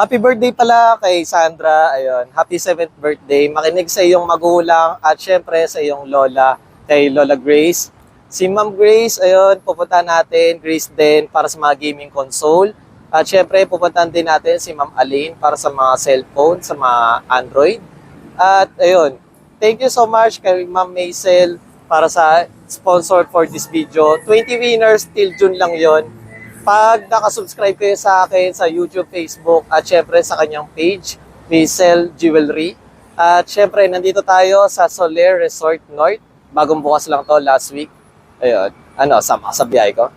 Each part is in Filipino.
Happy birthday pala kay Sandra. Ayun, happy 7th birthday. Makinig sa iyong magulang at syempre sa iyong lola, kay Lola Grace. Si Ma'am Grace, ayun, pupunta natin, Grace din, para sa mga gaming console. At syempre, pupuntahan din natin si Ma'am Aline para sa mga cellphone, sa mga Android. At ayun, thank you so much kay Ma'am Maisel para sa sponsor for this video. 20 winners till June lang yon. Pag nakasubscribe kayo sa akin sa YouTube, Facebook, at syempre sa kanyang page, Maisel Jewelry. At syempre, nandito tayo sa Soler Resort North. Bagong bukas lang to last week. Ayun, sama sa biyahe ko.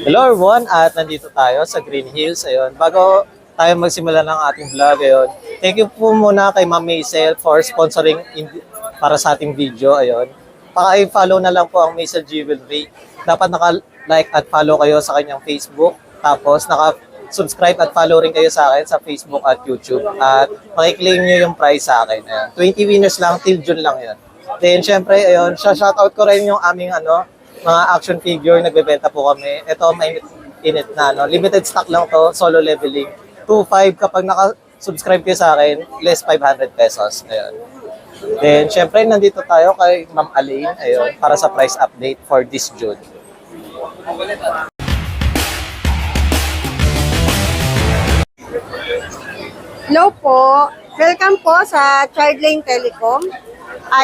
Hello everyone, at nandito tayo sa Green Hills. Ayun, bago tayo magsimula ng ating vlog, ayun, thank you po muna kay Ma'am Maisel for sponsoring para sa ating video. Ayun, paki-follow na lang po ang Maisel Jewelry. Dapat naka-like at follow kayo sa kanyang Facebook. Tapos naka-subscribe at follow rin kayo sa akin sa Facebook at YouTube. At paki-claim nyo yung prize sa akin. Ayun, 20 winners lang, till June lang yun. Then syempre, ayun, shoutout ko rin yung aming mga action figure, nagbebenta po kami. Ito, may init na, limited stock lang to, solo leveling. 2.5 kapag naka-subscribe kayo sa akin, less 500 pesos. Ayun. Then, syempre, nandito tayo kay Ma'am Aline, ayun, para sa price update for this June. Hello po. Welcome po sa Childline Telecom.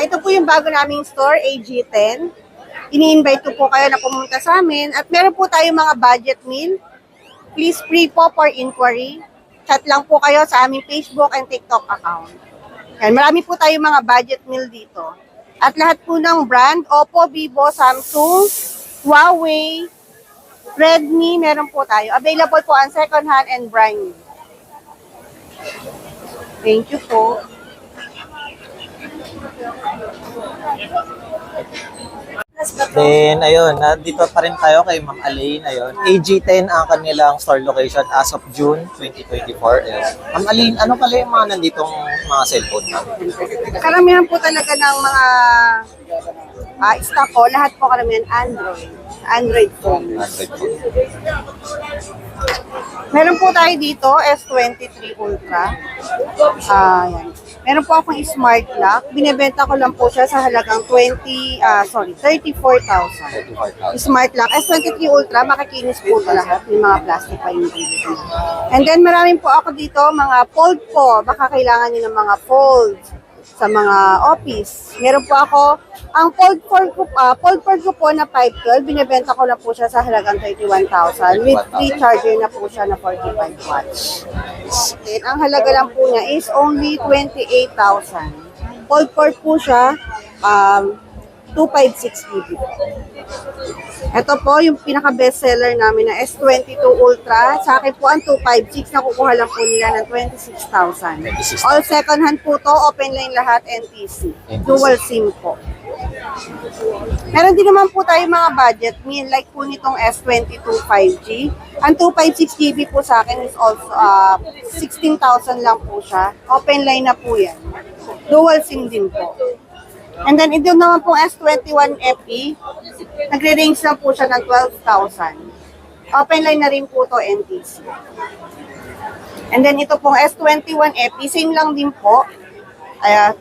Ito po yung bago naming store, AG10. Ini-invite po kayo na pumunta sa amin. At meron po tayong mga budget meal. Please free po for inquiry. Chat lang po kayo sa aming Facebook and TikTok account. Yan, marami po tayong mga budget meal dito. At lahat po ng brand, Oppo, Vivo, Samsung, Huawei, Redmi, meron po tayo. Available po ang second hand and brand new. Thank you po. Then, ayun, dito pa rin tayo kay Ma'am Aline. Ayun, AG10 ang kanilang store location as of June 2024. Ayun. Ma'am Aline, ano pala yung mga nanditong mga cellphone na? Karamihan po talaga ng mga stock ko, lahat po karamihan Android phone. Android phone. Meron po tayo dito, S23 Ultra. Yan. Meron po akong smart lock. Binebenta ko lang po siya sa halagang 34,000. Smart lock. S23 Ultra, makikinis po ito lahat. May mga plastic pa yung dito. And then maraming po ako dito, mga fold po. Baka kailangan nyo ng mga fold sa mga office. Meron po ako, ang fold 4 ko po na 512, binibenta ko na po siya sa halagang 31,000 with free charger na po siya na 45 watts. Then, ang halaga lang po niya is only 28,000. Fold 4 po siya, 256 GB. Ito po yung pinaka-best seller namin na S22 Ultra. Sa akin po ang 256, nakukuha lang po nila ng 26,000. All second hand po to, open line lahat, NTC. Dual SIM po. Meron din naman po tayo mga budget meal like po nitong S22 5G. Ang 256 GB po sa akin is also 16,000 lang po siya. Open line na po yan. Dual SIM din po. And then, ito naman pong S21 FE, nagre-range lang po siya ng 12,000. Open line na rin po to NTC. And then, ito pong S21 FE, same lang din po,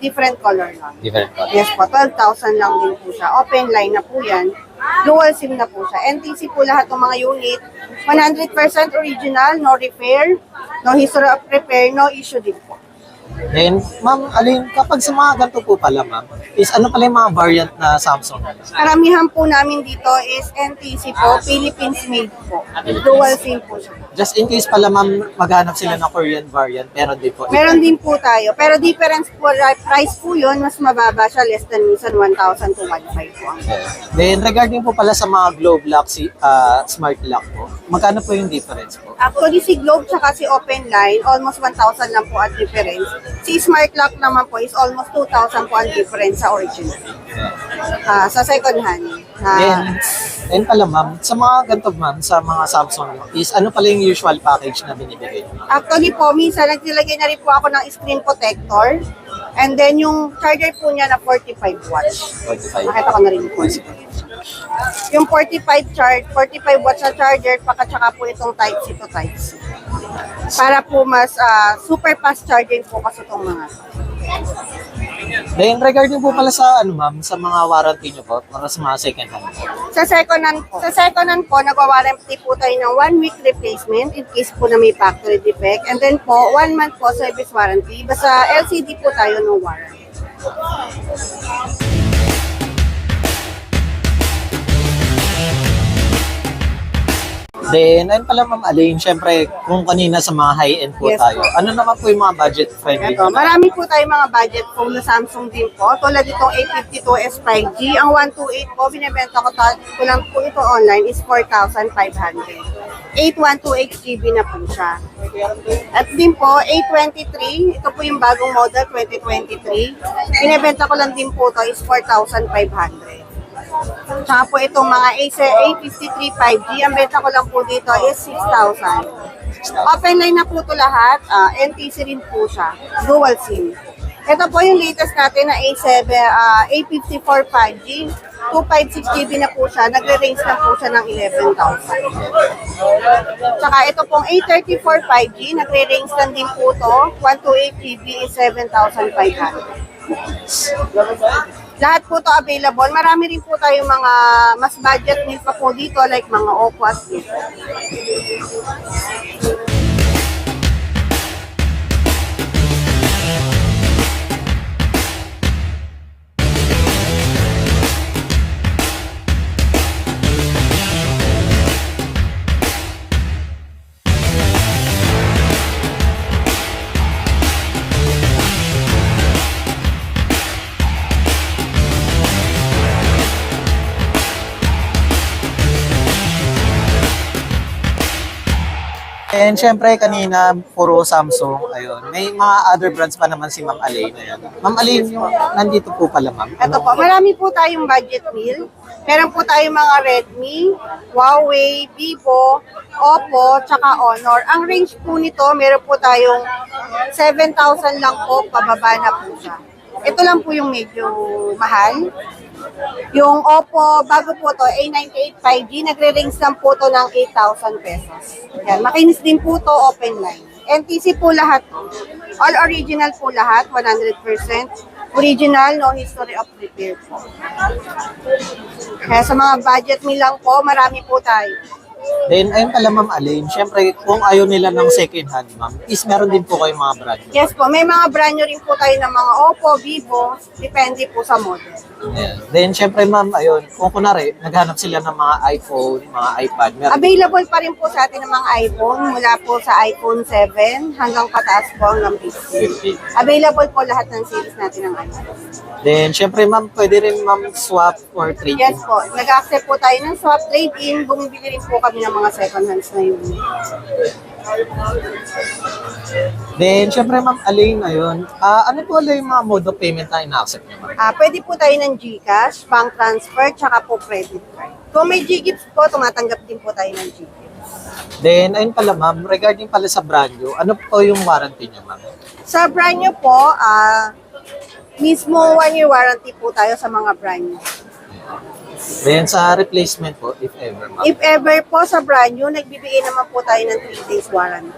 different color lang. Different color. Yes po, 12,000 lang din po siya. Open line na po yan. Dual SIM na po siya. NTC po lahat ng mga unit. 100% original, no repair, no history of repair, no issue din po. Then, Ma'am Aline, kapag sa mga ganito po pala, Ma'am, is ano pala yung mga variant na Samsung? Karamihan po namin dito is NTC po, Philippines made po. Dual SIM po siya. Just in case pala, Ma'am, maghanap sila ng Korean variant, meron din po. Meron din po tayo. Pero difference po, price po yun, mas mababa siya, less than minsan 1,000 to 1,500 po. Then, regarding po pala sa mga Globe Lock, Smart Lock po, magkano po yung difference po? Actually, si Globe tsaka si Open Line, almost 1,000 lang po at difference. Si Smart Lock naman po is almost 2,000 po ang difference sa original. Sa second hand. Then pala ma'am, sa mga ganito ma'am, sa mga Samsung is ano pala yung usual package na binibigay niyo? Actually po, minsan nagsilagay na rin po ako ng screen protector. And then yung charger po niya na 45 watts. 45. Nakita ko na rin po. Yung 45 watts na charger, tsaka po itong Type-C to Type-C. Para po mas super fast charging po kasi itong mga. Then regarding po pala sa ano ma'am, sa mga warranty niyo po para sa mga second hand. Sa second hand po, nagwa-warranty po tayo ng 1 week replacement in case po na may factory defect. And then po, 1 month po service warranty. Basta LCD po tayo ng warranty. Then, ayun pala Ma'am Alain, syempre kung kanina sa mga high-end po Yes tayo, po. ano naman po yung mga budget-friendly? Ito, marami po tayong mga budget phone na Samsung din po. Tulad itong A52s 5G. Ang 128 po, binibenta ko lang po ito online is 4,500. 8128 GB na po siya. At din po, A23, ito po yung bagong model 2023. Binibenta ko lang din po ito is 4,500. Tsaka po itong mga A53 5G, ang benta ko lang po dito is 6,000. Open line na po ito lahat, NTC rin po siya, dual SIM. Ito po yung latest natin na A54 5G, 256 GB na po siya, nagre-range na po siya ng 11,000. Tsaka ito pong A34 5G, nagre-range lang din po ito, 128 GB is 7,500. Lahat po to available. Marami rin po tayong mga mas budget din pa po dito like mga Oppo at dito. And syempre kanina puro Samsung, ayun. May mga other brands pa naman si Ma'am Alain. Ayun. Ma'am Alain, yung nandito po pala Ma'am. Ito po, marami po tayong budget meal. Meron po tayong mga Redmi, Huawei, Vivo, Oppo, tsaka Honor. Ang range po nito, meron po tayong 7,000 lang po, pababa na po siya. Ito lang po yung medyo mahal. Yung Oppo, bago po to, A98 5G, nagre-range lang po to ng 8,000 pesos. Yan, makinis din po to, open line. NTC po lahat. All original po lahat, 100%. Original, no history of repair po. Kaya sa mga budget me lang po, marami po tayo. Then ayun pala Ma'am Alain, syempre kung ayaw nila ng second hand Ma'am, is meron din po kayong mga brand. Yes po, may mga brand nyo rin po tayo ng mga Oppo, Vivo, depende po sa model. Ayan. Then syempre Ma'am, ayun, kung kunwari naghanap sila ng mga iPhone, mga iPad, meron Available pa rin po sa atin ng mga iPhone, mula po sa iPhone 7 hanggang pataas po hanggang 15. Available po lahat ng series natin ng iPhone. Then syempre Ma'am, pwede rin Ma'am swap or trade. Yes po, nag-accept po tayo ng swap trade-in, bumibili rin po kami ng mga second hands na yun. Then syempre Ma'am Alain, ayun, ano po wala yung mga mode of payment na ina-accept niyo Ma'am? Pwede po tayo ng GCash, bank transfer, tsaka po credit card. Kung may GGIFs po, tumatanggap din po tayo ng GGIFs. Then ayun pala Ma'am, regarding pala sa brand new, ano po yung warranty niyo Ma'am? Sa brand new po, mismo 1 year warranty po tayo sa mga brand new. Then sa replacement po, if ever Ma'am. If ever po sa brand new, nagbibigay naman po tayo ng 3 days warranty.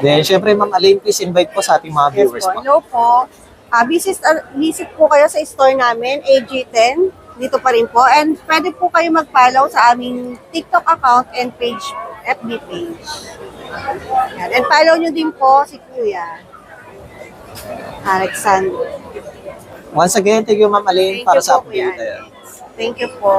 Then syempre Ma'am Alain, please invite po sa ating mga Yes viewers po. po. Hello po. Visit po kayo sa store namin, AG10. Dito pa rin po. And pwede po kayo mag-follow sa aming TikTok account and page, FB page. Yan. And follow nyo din po si Kuya Alexander. Once again, thank you Ma'am Alain Thank para you sa po, Kuya update. Ayan. Alex. Thank you po.